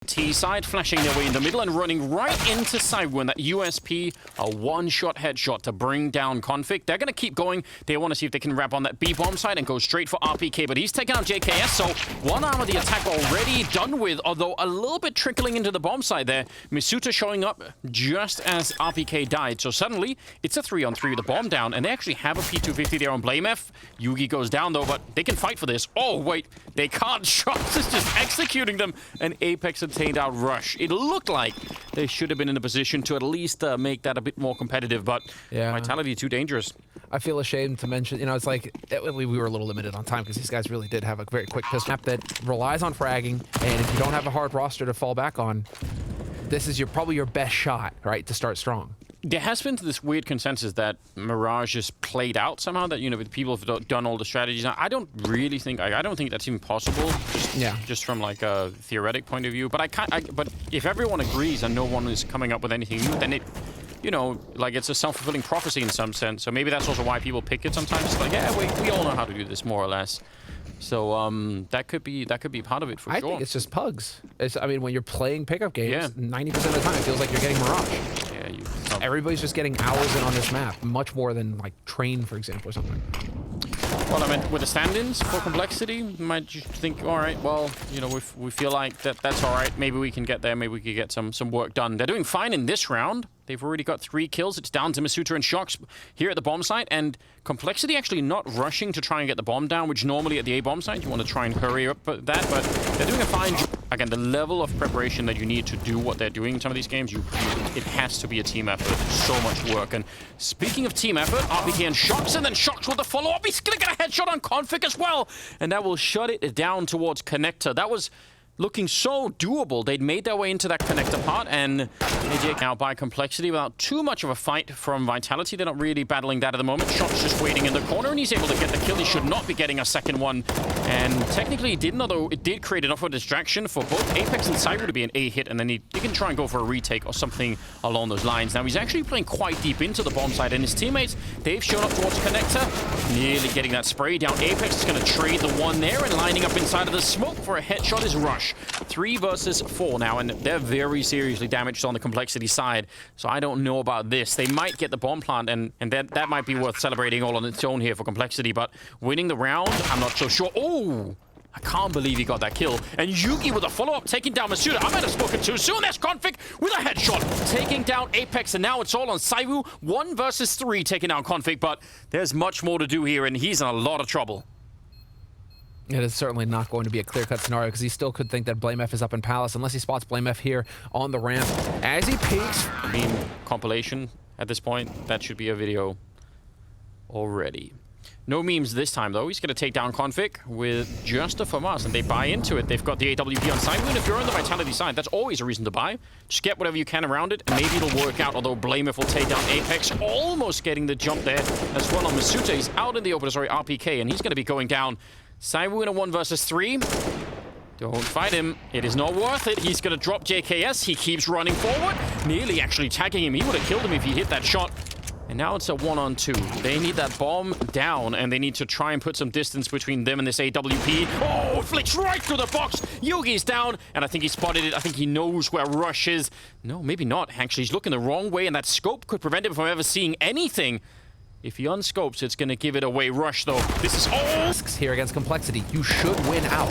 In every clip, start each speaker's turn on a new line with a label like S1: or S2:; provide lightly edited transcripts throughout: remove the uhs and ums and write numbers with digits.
S1: T side, flashing their way in the middle and running right into zywoo. And that USP, a one-shot headshot to bring down Config. They're going to keep going. They want to see if they can wrap on that B-bomb side and go straight for RPK. But he's taking out JKS, so one arm of the attack already done with, although a little bit trickling into the bomb side there. mousesports showing up just as RPK died. So suddenly, it's a 3-on-3 with the bomb down. And they actually have a P250 there on blamF. Yugi goes down, though, but they can fight for this. Oh, wait, they can't. shox is just executing them. And Apex obtained out rush. It looked like they should have been in a position to at least make that a bit more competitive, but
S2: yeah.
S1: Vitality too dangerous.
S2: I feel ashamed to mention, you know, it's like we were a little limited on time because these guys really did have a very quick pistol map that relies on fragging, and if you don't have a hard roster to fall back on, this is probably your best shot, right, to start strong.
S1: There has been this weird consensus that Mirage is played out somehow, that, you know, people have done all the strategies. I don't really think, I don't think that's even possible, just from like a theoretic point of view. But but if everyone agrees and no one is coming up with anything new, then it, you know, like it's a self-fulfilling prophecy in some sense. So maybe that's also why people pick it sometimes. It's like, yeah, we all know how to do this more or less. So that could be part of it for sure.
S2: I think it's just pugs. I mean, when you're playing pickup games, 90% of the time it feels like you're getting Mirage. Yeah, everybody's just getting hours in on this map, much more than like Train, for example, or something.
S1: Well, I mean, with the stand-ins for complexity, you might just think, all right, well, you know, we feel like that's all right. Maybe we can get there. Maybe we could get some work done. They're doing fine in this round. They've already got 3 kills. It's down to mousesports and shox here at the bomb site. And complexity actually not rushing to try and get the bomb down, which normally at the A bomb site, you want to try and hurry up that. But they're doing a fine job. Again, the level of preparation that you need to do what they're doing in some of these games, it has to be a team effort. So much work. And speaking of team effort, RPK and shox, and then shox with the follow-up. He's going to get a headshot on Config as well. And that will shut it down towards connector. That was looking so doable. They'd made their way into that connector part, and AJ now by complexity without too much of a fight from Vitality. They're not really battling that at the moment. shox just waiting in the corner, and he's able to get the kill. He should not be getting a second one. And technically he didn't, although it did create enough of a distraction for both Apex and zywoo to be an A hit, and then he can try and go for a retake or something along those lines. Now he's actually playing quite deep into the bomb side, and his teammates, they've shown up towards connector, nearly getting that spray down. Apex is going to trade the one there, and lining up inside of the smoke for a headshot is rush. 3 versus 4 now, and they're very seriously damaged on the complexity side. So I don't know about this. They might get the bomb plant, and that might be worth celebrating all on its own here for complexity. But winning the round, I'm not so sure. Oh, I can't believe he got that kill. And Yugi with a follow-up, taking down mousesports. I might have spoken too soon. There's Config with a headshot, taking down Apex, and now it's all on zywoo. 1 versus 3, taking down Config. But there's much more to do here, and he's in a lot of trouble.
S2: It is certainly not going to be a clear-cut scenario because he still could think that blamF is up in Palace unless he spots blamF here on the ramp. As he peeks...
S1: I mean, compilation at this point, that should be a video already. No memes this time, though. He's going to take down Config with just a FAMAS, and they buy into it. They've got the AWP on zywoo, and if you're on the Vitality side, that's always a reason to buy. Just get whatever you can around it, and maybe it'll work out, although blamF will take down Apex, almost getting the jump there as well on mousesports. He's out in the open, sorry, RPK, and he's going to be going down. zywoo in a 1 versus 3. Don't fight him. It is not worth it. He's going to drop JKS. He keeps running forward, nearly actually tagging him. He would have killed him if he hit that shot. And now it's a 1-on-2. They need that bomb down, and they need to try and put some distance between them and this AWP. Oh, flicks right through the box. Yugi's down, and I think he spotted it. I think he knows where Rush is. No, maybe not. Actually, he's looking the wrong way, and that scope could prevent him from ever seeing anything. If he unscopes, it's going to give it away. Rush, though. This is all
S2: here against complexity. You should win out.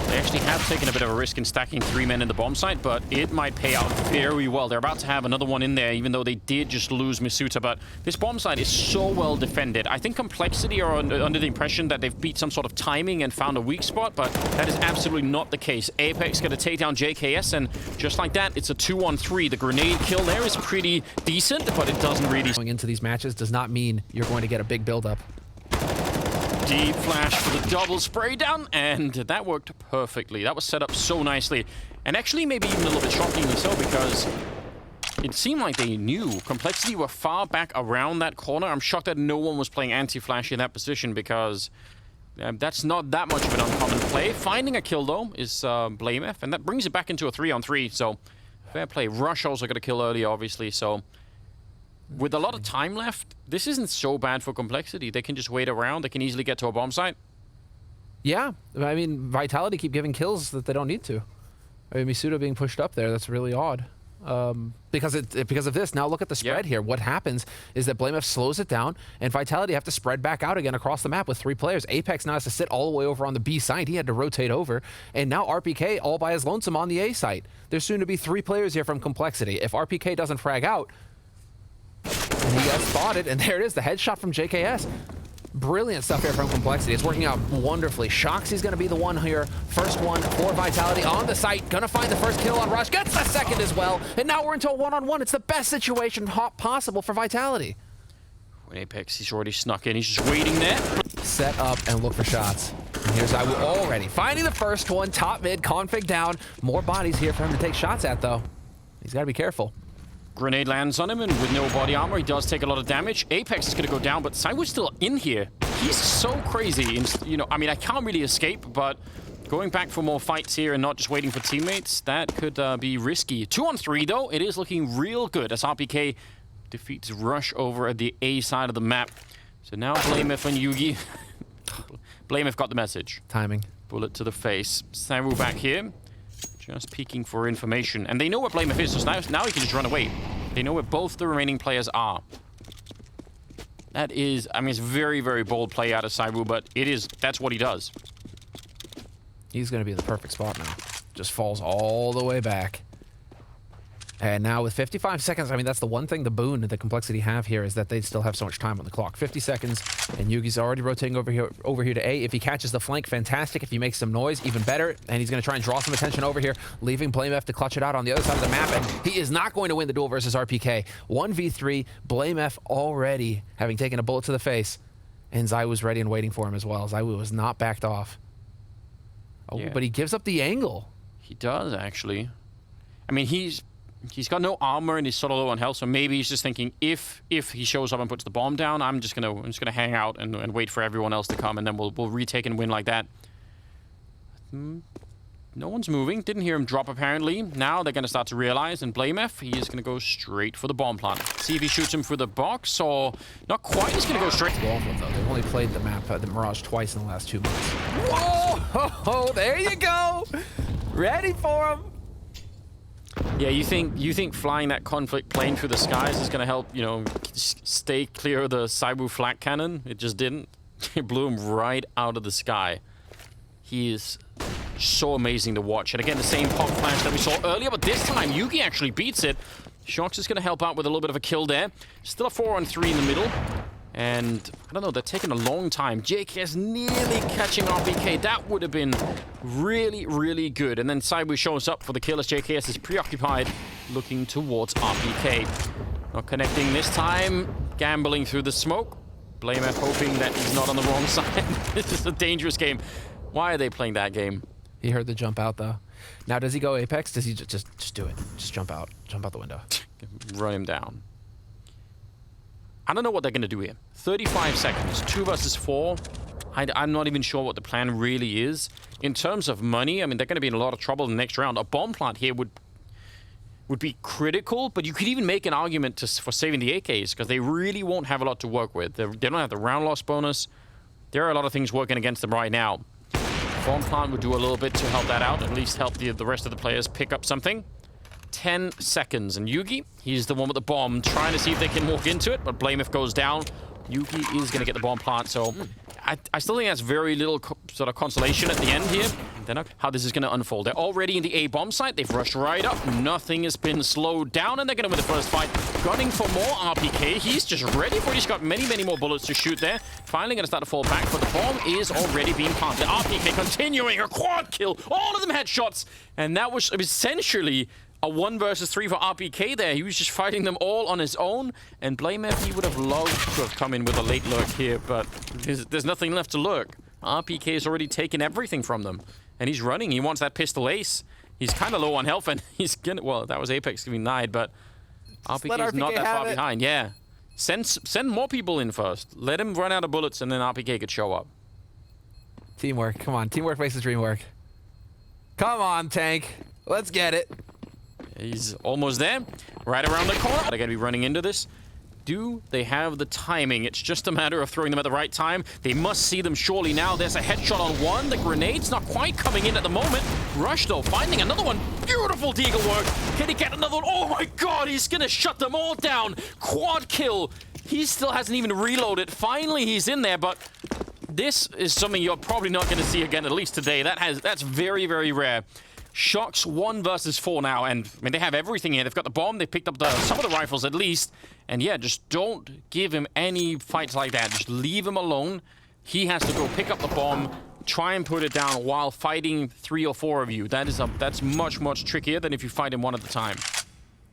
S1: They actually have taken a bit of a risk in stacking 3 men in the bomb site, but it might pay out very well. They're about to have another one in there, even though they did just lose mousesports. But this bomb site is so well defended. I think complexity are under the impression that they've beat some sort of timing and found a weak spot, but that is absolutely not the case. Apex going to take down JKS, and just like that, it's a 2-on-3. The grenade kill there is pretty decent, but it doesn't really...
S2: Going into these matches does not mean you're going to get a big build-up.
S1: Deep flash for the double spray down, and that worked perfectly. That was set up so nicely, and actually maybe even a little bit shockingly so, because it seemed like they knew complexity were far back around that corner. I'm shocked that no one was playing anti-flash in that position, because that's not that much of an uncommon play. Finding a kill, though, is blamF, and that brings it back into a 3-on-3, so fair play. Rush also got a kill early, obviously, so with a lot of time left, this isn't so bad for complexity. They can just wait around. They can easily get to a bomb site.
S2: Yeah, I mean, Vitality keep giving kills that they don't need to. I mean, Misuda being pushed up there, that's really odd. Because of this. Now look at the spread here. What happens is that blamF slows it down, and Vitality have to spread back out again across the map with 3 players. Apex now has to sit all the way over on the B side. He had to rotate over, and now RPK all by his lonesome on the A site. There's soon to be 3 players here from Complexity. If RPK doesn't frag out, and he gets spotted, and there it is, the headshot from JKS. Brilliant stuff here from Complexity. It's working out wonderfully. shox is going to be the one here. First one for Vitality on the site. Going to find the first kill on Rush. Gets the second as well. And now we're into a one-on-one. It's the best situation possible for Vitality.
S1: When Apex, he's already snuck in. He's just waiting there.
S2: Set up and look for shots. And here's zywoo already finding the first one. Top mid, config down. More bodies here for him to take shots at, though. He's got to be careful.
S1: Grenade lands on him, and with no body armor, he does take a lot of damage. Apex is going to go down, but zywoo's still in here. He's so crazy. And, you know, I mean, I can't really escape, but going back for more fights here and not just waiting for teammates, that could be risky. 2-on-3, though. It is looking real good as RPK defeats Rush over at the A side of the map. So now blamF and Yugi. blamF got the message.
S2: Timing.
S1: Bullet to the face. zywoo back here. Just peeking for information. And they know where blamF is, so now he can just run away. They know where both the remaining players are. That is, I mean, it's very, very bold play out of zywoo, but that's what he does.
S2: He's going to be in the perfect spot now. Just falls all the way back. And now with 55 seconds, I mean, that's the one thing, the boon that Complexity have here is that they still have so much time on the clock. 50 seconds, and Yugi's already rotating over here to A. If he catches the flank, fantastic. If he makes some noise, even better. And he's going to try and draw some attention over here, leaving blamF to clutch it out on the other side of the map. And he is not going to win the duel versus RPK. 1v3, blamF already having taken a bullet to the face. And zywoo's ready and waiting for him as well. zywoo was not backed off. Oh, yeah. But he gives up the angle.
S1: He does, actually. I mean, he's got no armor and he's sort of low on health, so maybe he's just thinking if he shows up and puts the bomb down, I'm just gonna hang out and wait for everyone else to come, and then we'll retake and win like that. No one's moving. Didn't hear him drop apparently. Now they're gonna start to realize, and blamF, he is gonna go straight for the bomb plant. See if he shoots him through the box, or not quite. He's gonna go straight.
S2: They've only played the map, the Mirage, twice in the last 2 months. Whoa! There you go. Ready for him.
S1: Yeah, you think flying that conflict plane through the skies is going to help, you know, stay clear of the zywoo flak cannon? It just didn't. It blew him right out of the sky. He is so amazing to watch. And again, the same pop flash that we saw earlier, but this time Yugi actually beats it. shox is going to help out with a little bit of a kill there. Still a 4-on-3 in the middle. And, I don't know, they're taking a long time. JKS nearly catching RPK. That would have been really, really good. And then zywoo shows up for the kill as JKS is preoccupied, looking towards RPK. Not connecting this time. Gambling through the smoke. blamF hoping that he's not on the wrong side. This is a dangerous game. Why are they playing that game?
S2: He heard the jump out, though. Now, does he go Apex? Does he just do it? Just jump out. Jump out the window.
S1: Run him down. I don't know what they're going to do here. 35 seconds, 2 versus 4. I'm not even sure what the plan really is. In terms of money, I mean, they're going to be in a lot of trouble in the next round. A bomb plant here would be critical, but you could even make an argument for saving the AKs, because they really won't have a lot to work with. They don't have the round loss bonus. There are a lot of things working against them right now. Bomb plant would do a little bit to help that out, at least help the rest of the players pick up something. 10 seconds, and Yugi, he's the one with the bomb, trying to see if they can walk into it, but blamF goes down. Yugi is going to get the bomb plant, so I still think that's very little sort of consolation at the end here. Then how this is going to unfold. They're already in the A bomb site. They've rushed right up. Nothing has been slowed down, and they're going to win the first fight. Gunning for more RPK. He's just ready for it. He's got many, many more bullets to shoot there. Finally going to start to fall back, but the bomb is already being planted. RPK continuing a quad kill. All of them headshots, and that was essentially a 1 versus 3 for RPK there. He was just fighting them all on his own. And blamF, he would have loved to have come in with a late lurk here, but there's nothing left to lurk. RPK has already taken everything from them. And he's running. He wants that pistol ace. He's kind of low on health, and he's gonna... Well, that was Apex giving nide, but RPK is not that far behind. Yeah. Send more people in first. Let him run out of bullets, and then RPK could show up.
S2: Teamwork. Come on. Teamwork makes the dream work. Come on, Tank. Let's get it.
S1: He's almost there. Right around the corner. They're going to be running into this. do they have the timing? It's just a matter of throwing them at the right time. They must see them surely now. There's a headshot on one. The grenade's not quite coming in at the moment. Rush, though, finding another one. Beautiful deagle work. Can he get another one? Oh, my God. He's going to shut them all down. Quad kill. He still hasn't even reloaded. Finally, he's in there, but this is something you're probably not going to see again, at least today. That's very, very rare. shox 1 versus 4 now, and I mean, they have everything here. They've got the bomb, they picked up some of the rifles at least, and yeah, just don't give him any fights like that. Just leave him alone. He has to go pick up the bomb, try and put it down while fighting 3 or 4 of you. That's much, much trickier than if you fight him one at a time.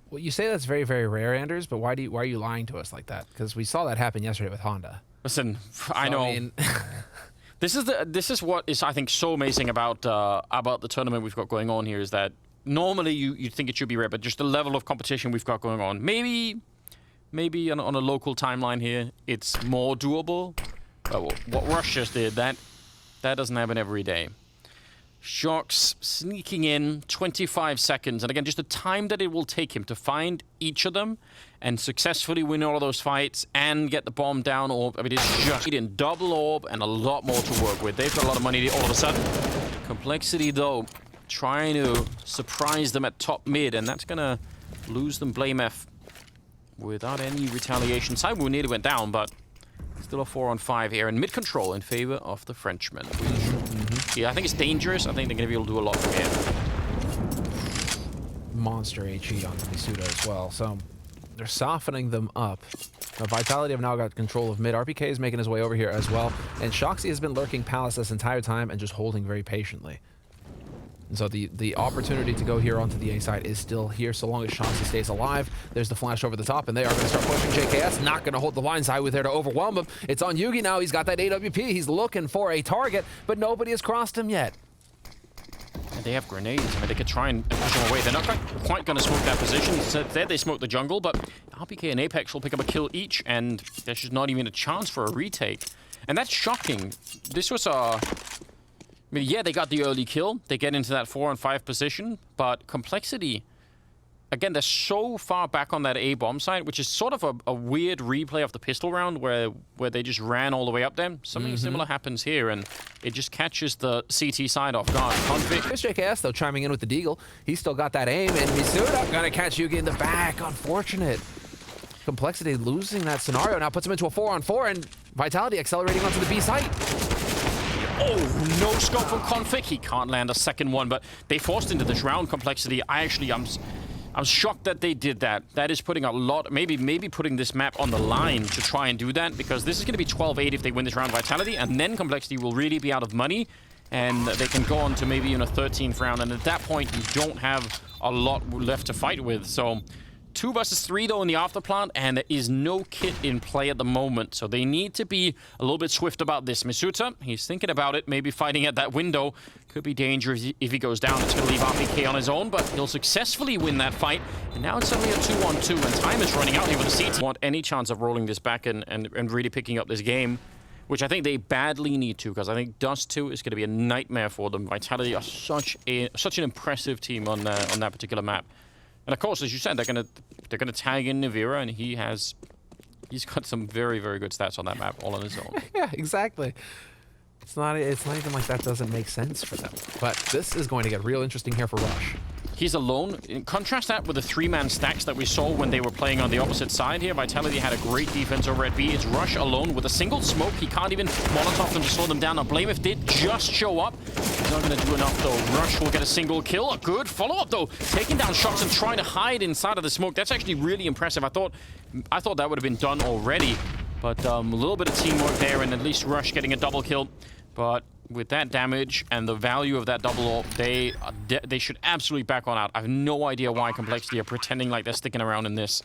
S2: Well, you say that's very, very rare, Anders, but why are you lying to us like that? Because we saw that happen yesterday with Honda.
S1: Listen, I know. I mean, This is what is, I think, so amazing about the tournament we've got going on here, is that normally you'd think it should be rare, but just the level of competition we've got going on. Maybe on a local timeline here, it's more doable. But what Rush just did, that doesn't happen every day. shox sneaking in 25 seconds, and again, just the time that it will take him to find each of them and successfully win all of those fights and get the bomb down. Orb, I mean, it's just in double orb and a lot more to work with. They've got a lot of money all of a sudden. Complexity, though, trying to surprise them at top mid, and that's gonna lose them Blame F without any retaliation. Zywoo nearly went down, but still a 4-on-5 here, and mid control in favor of the Frenchman. Yeah, I think it's dangerous. I think they're going to be able to do a lot from here.
S2: Monster HE on Misuda as well, so they're softening them up. Vitality have now got control of mid. RPK is making his way over here as well, and shoxy has been lurking Palace this entire time and just holding very patiently. And so the opportunity to go here onto the A side is still here so long as shoxy stays alive. There's the flash over the top, and they are going to start pushing JKS. Not going to hold the line. Zywoo there to overwhelm him. It's on Yugi now. He's got that AWP. He's looking for a target, but nobody has crossed him yet.
S1: And they have grenades. I mean, they could try and push them away. They're not quite going to smoke that position. So there they smoke the jungle, but RPK and Apex will pick up a kill each, and there's just not even a chance for a retake. And that's shocking. This was a... I mean, yeah, they got the early kill. They get into that 4-on-5 position, but Complexity, again, they're so far back on that A bomb site, which is sort of a weird replay of the pistol round where they just ran all the way up there. Something similar happens here, and it just catches the CT side off guard.
S2: Here's JKS, though, chiming in with the deagle. He's still got that aim, and Misuda gonna catch Yugi in the back. Unfortunate. Complexity losing that scenario now puts him into a 4-on-4, and Vitality accelerating onto the B site.
S1: Oh, no scope from Config. He can't land a second one, but they forced into this round. Complexity. I'm shocked that they did that. That is putting a lot, maybe putting this map on the line to try and do that, because this is going to be 12-8 if they win this round Vitality, and then Complexity will really be out of money, and they can go on to maybe in a 13th round, and at that point, you don't have a lot left to fight with. So 2 versus 3, though, in the afterplant, and there is no kit in play at the moment, so they need to be a little bit swift about this. Misuta, he's thinking about it, maybe fighting at that window. Could be dangerous if he goes down. It's going to leave RPK on his own, but he'll successfully win that fight. And now it's only a 2-on-2, and time is running out here with the CT. Want any chance of rolling this back and really picking up this game, which I think they badly need to, because I think Dust2 is going to be a nightmare for them. Vitality are such an impressive team on that particular map. And of course, as you said, they're gonna tag in Navira, and he's got some very, very good stats on that map all on his own.
S2: Yeah, exactly. It's not even like that doesn't make sense for them. But this is going to get real interesting here for Rush.
S1: He's alone. Contrast that with the 3-man stacks that we saw when they were playing on the opposite side here. Vitality had a great defense over at B. It's Rush alone with a single smoke. He can't even Molotov them to slow them down. Now, Blameth did just show up. He's not going to do enough, though. Rush will get a single kill. A good follow-up, though. Taking down shox and trying to hide inside of the smoke. That's actually really impressive. I thought that would have been done already. But a little bit of teamwork there, and at least Rush getting a double kill. But with that damage and the value of that double ult, they should absolutely back on out. I have no idea why Complexity are pretending like they're sticking around in this.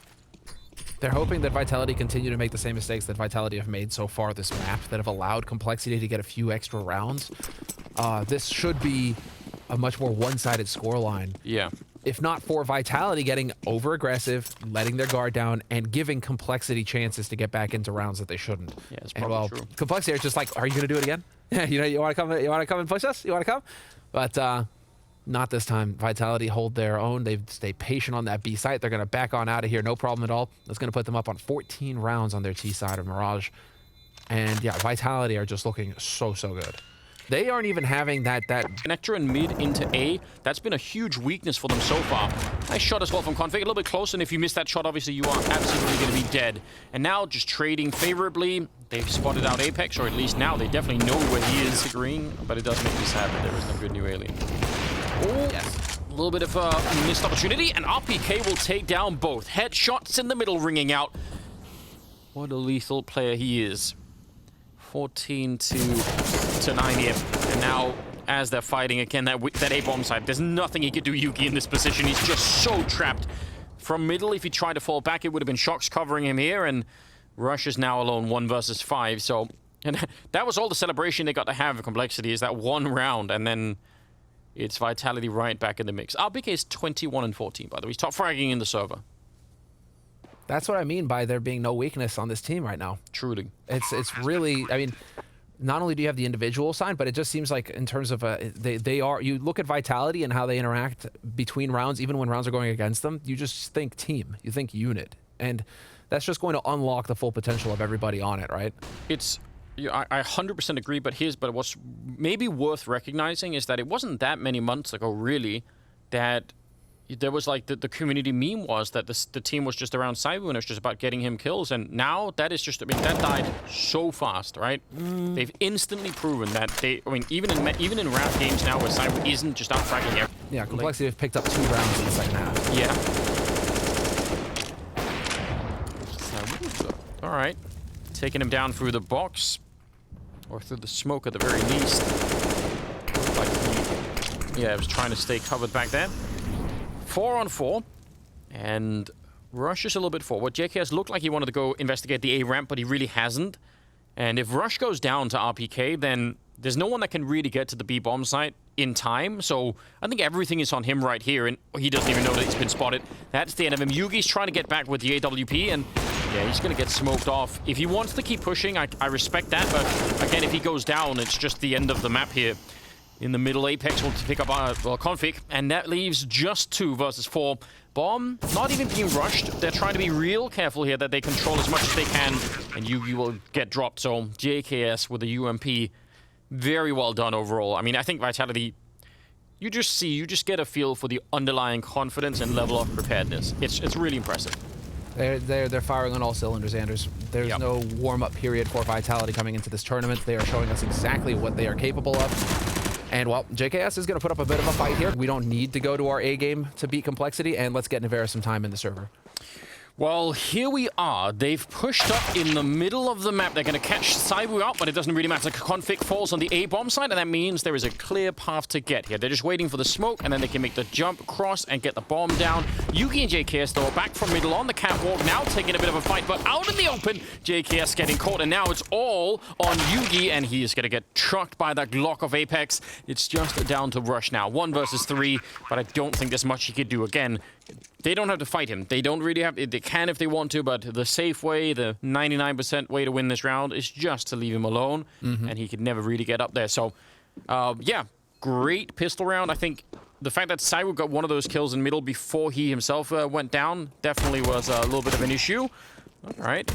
S2: They're hoping that Vitality continue to make the same mistakes that Vitality have made so far this map, that have allowed Complexity to get a few extra rounds. This should be a much more one-sided scoreline.
S1: Yeah.
S2: If not for Vitality getting over-aggressive, letting their guard down, and giving Complexity chances to get back into rounds that they shouldn't.
S1: Yeah, it's probably true.
S2: Complexity is just like, are you going to do it again? You want to come and push us? You want to come? But Not this time. Vitality hold their own. They've stayed patient on that B site. They're going to back on out of here. No problem at all. That's going to put them up on 14 rounds on their T side of Mirage. And yeah, Vitality are just looking so good. They aren't even having that
S1: Connector and mid into A. That's been a huge weakness for them so far. Nice shot as well from Config. A little bit close, and if you miss that shot, obviously you are absolutely going to be dead. And now just trading favorably. They've spotted out Apex, or at least now they definitely know where he is agreeing. But it does make me sad that there is no good new alien. Oh, yes. A little bit of a missed opportunity, and RPK will take down both. Headshots in the middle ringing out. What a lethal player he is. 14 to 9 here. And now, as they're fighting again, that A-bomb side, there's nothing he could do, Yugi, in this position. He's just so trapped. From middle, if he tried to fall back, it would have been shox covering him here, and Rush is now alone 1 versus 5. So, and that was all the celebration they got to have of Complexity, is that one round, and then it's Vitality right back in the mix. RBK is 21 and 14, by the way. He's top fragging in the server.
S2: That's what I mean by there being no weakness on this team right now.
S1: Truly.
S2: It's really, I mean, not only do you have the individual side, but it just seems like in terms of, they are, you look at Vitality and how they interact between rounds, even when rounds are going against them, you just think team, you think unit. And that's just going to unlock the full potential of everybody on it, right?
S1: It's, I 100% agree, but what's maybe worth recognizing is that it wasn't that many months ago, really, that there was like the community meme was that the team was just around zywoo and it was just about getting him kills, and now that is just, I mean, that died so fast, right? They've instantly proven that they, I mean, even in round games now where zywoo isn't just out fragging everything.
S2: Yeah, Complexity have picked up 2 rounds in the second half.
S1: Yeah. All right, taking him down through the box or through the smoke at the very least. Like he, yeah, was trying to stay covered back there. 4 on 4, and Rush is a little bit forward. JKS looked like he wanted to go investigate the A ramp, but he really hasn't. And if Rush goes down to RPK, then there's no one that can really get to the B bomb site in time. So I think everything is on him right here, and he doesn't even know that he's been spotted. That's the end of him. Yugi's trying to get back with the AWP, and yeah, he's going to get smoked off. If he wants to keep pushing, I respect that, but again, if he goes down, it's just the end of the map here. In the middle, Apex will pick up Config, and that leaves just 2 versus 4. Bomb, not even being rushed. They're trying to be real careful here that they control as much as they can, and Yugi will get dropped. So JKS with the UMP, very well done overall. I mean, I think Vitality, you just get a feel for the underlying confidence and level of preparedness. It's really impressive.
S2: They're firing on all cylinders, Anders. There's no warm-up period for Vitality coming into this tournament. They are showing us exactly what they are capable of. And, well, JKS is going to put up a bit of a fight here. We don't need to go to our A game to beat Complexity, and let's get Navera some time in the server.
S1: Well, here we are. They've pushed up in the middle of the map. They're going to catch zywoo out, but it doesn't really matter. Config falls on the A-bomb side, and that means there is a clear path to get here. They're just waiting for the smoke, and then they can make the jump across and get the bomb down. Yugi and JKS, though, are back from middle on the catwalk, now taking a bit of a fight, but out in the open, JKS getting caught, and now it's all on Yugi, and he is going to get trucked by that Glock of Apex. It's just down to Rush now. 1 versus 3, but I don't think there's much he could do. Again, they don't have to fight him. They don't really have... They can if they want to, but the safe way, the 99% way to win this round is just to leave him alone, and he could never really get up there. So, yeah, great pistol round. I think the fact that zywoo got one of those kills in middle before he himself went down definitely was a little bit of an issue. All right,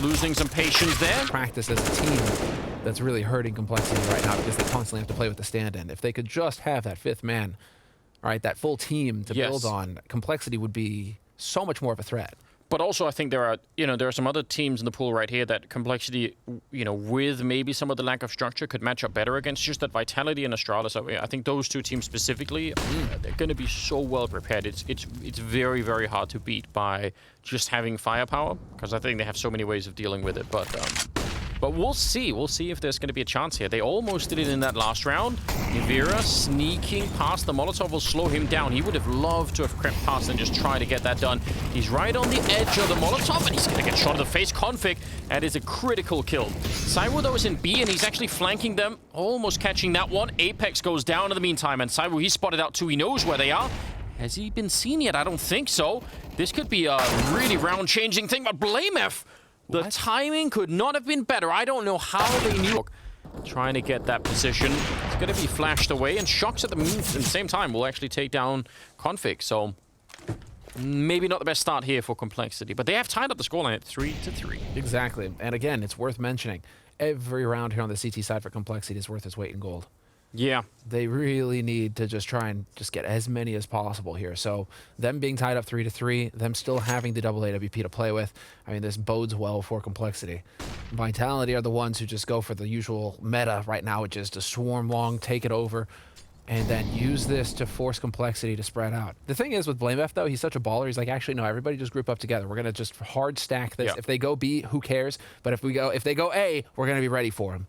S1: losing some patience there.
S2: Practice as a team that's really hurting Complexity right now because they constantly have to play with the stand-in. If they could just have that 5th man, all right, that full team to build on, Complexity would be so much more of a threat.
S1: But also, I think there are some other teams in the pool right here that Complexity, with maybe some of the lack of structure, could match up better against. Just that Vitality and Astralis. I think those 2 teams specifically, they're going to be so well prepared. It's very, very hard to beat by just having firepower, because I think they have so many ways of dealing with it. But we'll see. We'll see if there's going to be a chance here. They almost did it in that last round. Nivira sneaking past the Molotov will slow him down. He would have loved to have crept past and just try to get that done. He's right on the edge of the Molotov, and he's going to get shot in the face. Config, that is a critical kill. zywoo, though, is in B, and he's actually flanking them, almost catching that one. Apex goes down in the meantime, and zywoo, he's spotted out too. He knows where they are. Has he been seen yet? I don't think so. This could be a really round-changing thing, but blamef. The timing could not have been better. I don't know how they knew. Trying to get that position. It's going to be flashed away, and shox at the same time will actually take down Config. So maybe not the best start here for Complexity, but they have tied up the scoreline at 3-3.
S2: Exactly. And again, it's worth mentioning, every round here on the CT side for Complexity is worth its weight in gold.
S1: Yeah.
S2: They really need to just try and just get as many as possible here. So them being tied up 3-3, them still having the double AWP to play with, I mean, this bodes well for Complexity. Vitality are the ones who just go for the usual meta right now, which is to swarm long, take it over, and then use this to force Complexity to spread out. The thing is with blamef, though, he's such a baller. He's like, actually, no, everybody just group up together. We're going to just hard stack this.
S1: Yep.
S2: If they go B, who cares? But if they go A, we're going to be ready for him.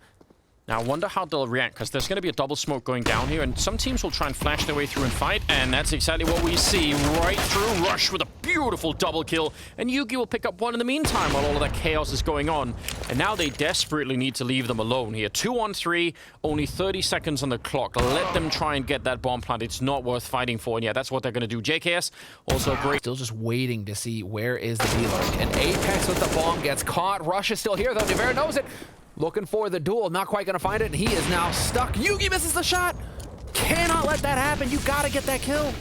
S1: Now, I wonder how they'll react, because there's going to be a double smoke going down here, and some teams will try and flash their way through and fight, and that's exactly what we see. Right through, Rush with a beautiful double kill, and Yugi will pick up one in the meantime while all of that chaos is going on. And now they desperately need to leave them alone here. 2-on-3, only 30 seconds on the clock. Let them try and get that bomb plant. It's not worth fighting for, and yeah, that's what they're going to do. JKS, also great.
S2: Still just waiting to see where is the D-Lurk. And Apex with the bomb gets caught. Rush is still here, though. NiBR knows it. Looking for the duel, not quite gonna find it, and he is now stuck. Yugi misses the shot. Cannot let that happen. You gotta get that kill.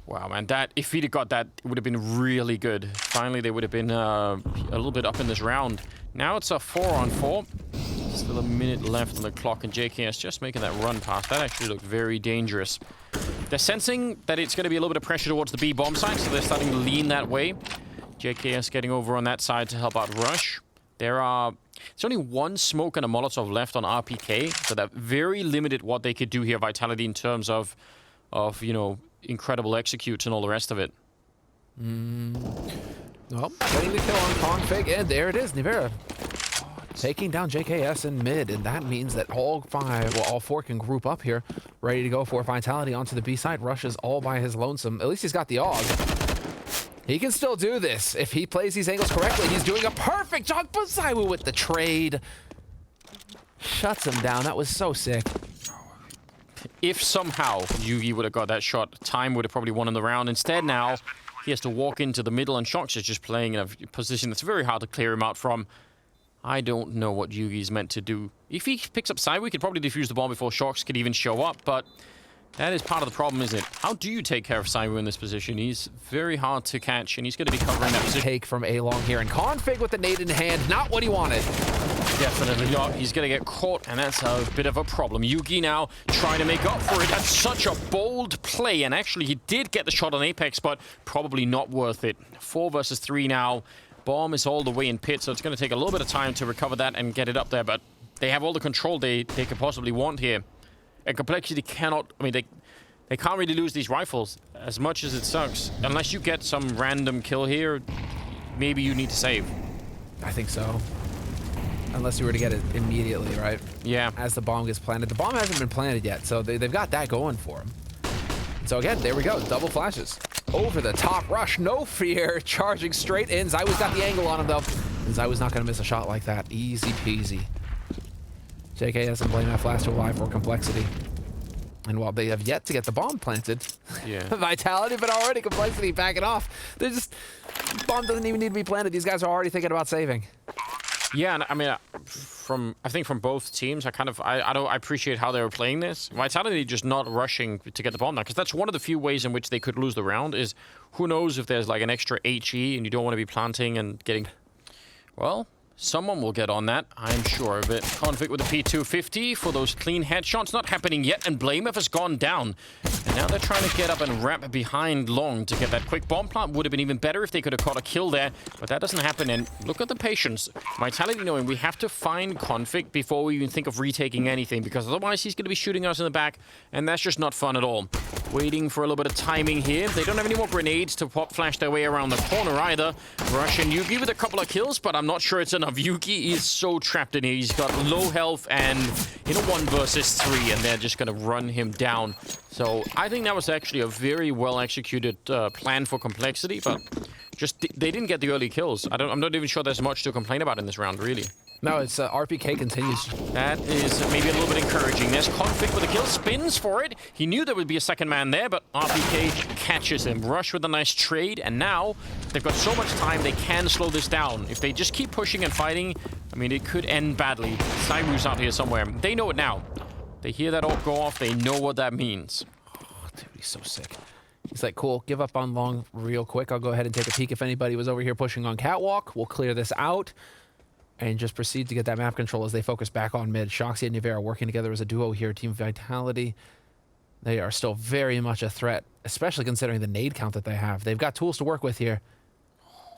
S1: Wow, man, that if he'd have got that, it would have been really good. Finally, they would have been a little bit up in this round. Now it's a 4-on-4. Still a minute left on the clock, and JKS just making that run past. That actually looked very dangerous. They're sensing that it's going to be a little bit of pressure towards the B bomb side, so they're starting to lean that way. JKS getting over on that side to help out Rush. It's only one smoke and a Molotov left on RPK, so that very limited what they could do here, Vitality, in terms of you know, incredible executes and all the rest of it.
S2: Well, getting the kill on Config, and there it is, NiBR taking down JKS in mid, and that means that all four can group up here, ready to go for Vitality onto the B side. Rush is all by his lonesome. At least he's got the AUG. He can still do this. If he plays these angles correctly, he's doing a perfect job. But zywoo with the trade. Shuts him down. That was so sick.
S1: If somehow Yugi would have got that shot, time would have probably won in the round. Instead now, he has to walk into the middle, and shox is just playing in a position that's very hard to clear him out from. I don't know what Yugi's meant to do. If he picks up zywoo, he could probably defuse the bomb before shox could even show up, but that is part of the problem, isn't it? How do you take care of zywoo in this position? He's very hard to catch, and he's going to be covering that position.
S2: Take from A-Long here, and Config with the nade in hand. Not what he wanted.
S1: Definitely not. He's going to get caught, and that's a bit of a problem. Yugi now trying to make up for it. That's such a bold play, and actually he did get the shot on Apex, but probably not worth it. 4 versus 3 now. Bomb is all the way in pit, so it's going to take a little bit of time to recover that and get it up there, but they have all the control they could possibly want here. And Complexity cannot, I mean, they can't really lose these rifles, as much as it sucks. Unless you get some random kill here, maybe you need to save.
S2: I think so. Unless you were to get it immediately, right?
S1: Yeah.
S2: As the bomb gets planted. The bomb hasn't been planted yet, so they've got that going for them. So again, there we go. Double flashes. Over the top. Rush, no fear. Charging straight in. zywoo's got the angle on him, though. And zywoo's not going to miss a shot like that. Easy peasy. JKS and blamef last to alive for Complexity. And while they have yet to get the bomb planted,
S1: yeah.
S2: Vitality, but already Complexity backing off. They're just, bomb doesn't even need to be planted. These guys are already thinking about saving.
S1: Yeah, and I mean, I think from both teams, I appreciate how they were playing this. Vitality just not rushing to get the bomb now, because that's one of the few ways in which they could lose the round. Is who knows if there's like an extra HE and you don't want to be planting and getting. Well, someone will get on that, I'm sure of it. Config with a P250 for those clean headshots. Not happening yet, and blamef has gone down. And now they're trying to get up and wrap behind long to get that quick bomb plant. Would have been even better if they could have caught a kill there, but that doesn't happen. And look at the patience. Vitality knowing we have to find Config before we even think of retaking anything, because otherwise he's going to be shooting us in the back, and that's just not fun at all. Waiting for a little bit of timing here. They don't have any more grenades to pop flash their way around the corner either. Rush and Yugi with a couple of kills, but I'm not sure it's enough. Yugi is so trapped in here. He's got low health and in a 1 versus 3, and they're just going to run him down. So I think that was actually a very well executed plan for Complexity, but just they didn't get the early kills. I'm not even sure there's much to complain about in this round, really.
S2: No, it's RPK continues.
S1: That is maybe a little bit encouraging. There's Config with a kill, spins for it. He knew there would be a second man there, but RPK catches him. Rush with a nice trade, and now they've got so much time they can slow this down. If they just keep pushing and fighting, I mean, it could end badly. zywoo's out here somewhere. They know it now. They hear that ult go off, they know what that means.
S2: Oh, dude, he's so sick. He's like, cool, give up on long real quick. I'll go ahead and take a peek if anybody was over here pushing on catwalk. We'll clear this out and just proceed to get that map control as they focus back on mid. shox and nivea are working together as a duo here. Team Vitality, they are still very much a threat, especially considering the nade count that they have. They've got tools to work with here.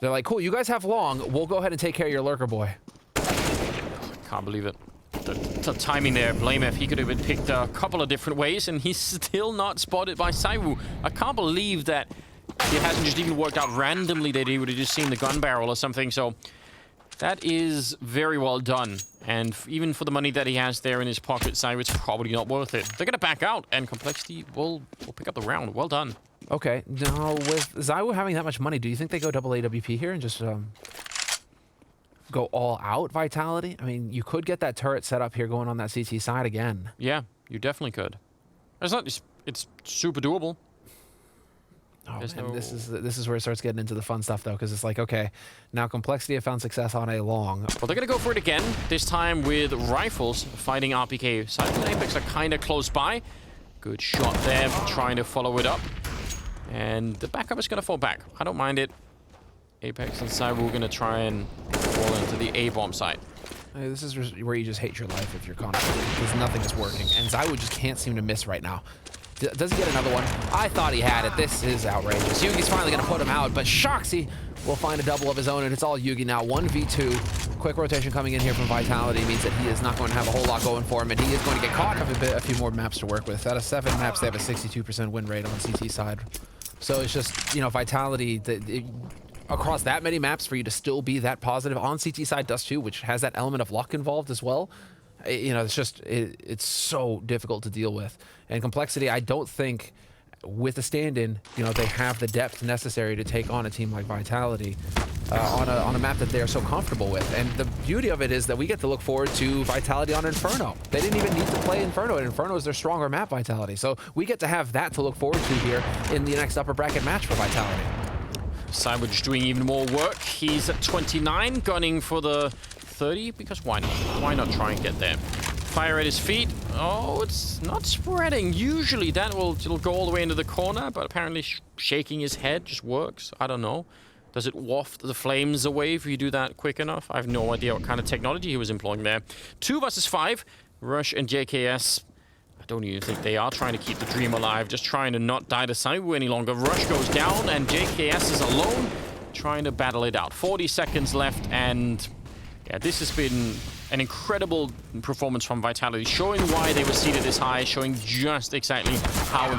S2: They're like, cool, you guys have long. We'll go ahead and take care of your lurker boy.
S1: Can't believe it. The timing there, blamef. He could have been picked a couple of different ways, and he's still not spotted by zywoo. I can't believe that it hasn't just even worked out randomly that he would have just seen the gun barrel or something. So that is very well done. And even for the money that he has there in his pocket, zywoo, it's probably not worth it. They're going to back out, and Complexity will pick up the round. Well done.
S2: Okay, now with zywoo having that much money, do you think they go double AWP here and just go all out Vitality? I mean, you could get that turret set up here going on that CT side again.
S1: Yeah, you definitely could. It's super doable.
S2: Oh, man, this is where it starts getting into the fun stuff, though, because it's like, okay, now Complexity have found success on a long.
S1: Well, they're going to go for it again, this time with rifles, fighting RPK. Cypher and Apex are kind of close by. Good shot there, trying to follow it up. And the backup is going to fall back. I don't mind it. Apex and zywoo are going to try and fall into the A-bomb side.
S2: Hey, this is where you just hate your life if you're confident, because nothing is working. And zywoo just can't seem to miss right now. Does he get another one? I thought he had it. This is outrageous. Yugi's finally going to put him out, but shoxy will find a double of his own, and it's all Yugi now. 1v2. Quick rotation coming in here from Vitality means that he is not going to have a whole lot going for him, and he is going to get caught up a few more maps to work with. Out of 7 maps, they have a 62% win rate on CT side. So it's just, you know, Vitality, across that many maps for you to still be that positive on CT side Dust2, which has that element of luck involved as well. You know, it's just, it's so difficult to deal with. And Complexity, I don't think with a stand-in, you know, they have the depth necessary to take on a team like Vitality on a map that they are so comfortable with. And the beauty of it is that we get to look forward to Vitality on Inferno. They didn't even need to play Inferno, and Inferno is their stronger map, Vitality. So we get to have that to look forward to here in the next upper bracket match for Vitality.
S1: zywoo just doing even more work. He's at 29, gunning for the 30, because why not? Why not try and get there? Fire at his feet. Oh, it's not spreading. Usually it'll go all the way into the corner, but apparently shaking his head just works. I don't know. Does it waft the flames away if you do that quick enough? I have no idea what kind of technology he was employing there. 2 versus 5. Rush and JKS. I don't even think they are trying to keep the dream alive, just trying to not die to zywoo any longer. Rush goes down, and JKS is alone, trying to battle it out. 40 seconds left, and yeah, this has been an incredible performance from Vitality, showing why they were seated this high, showing just exactly how important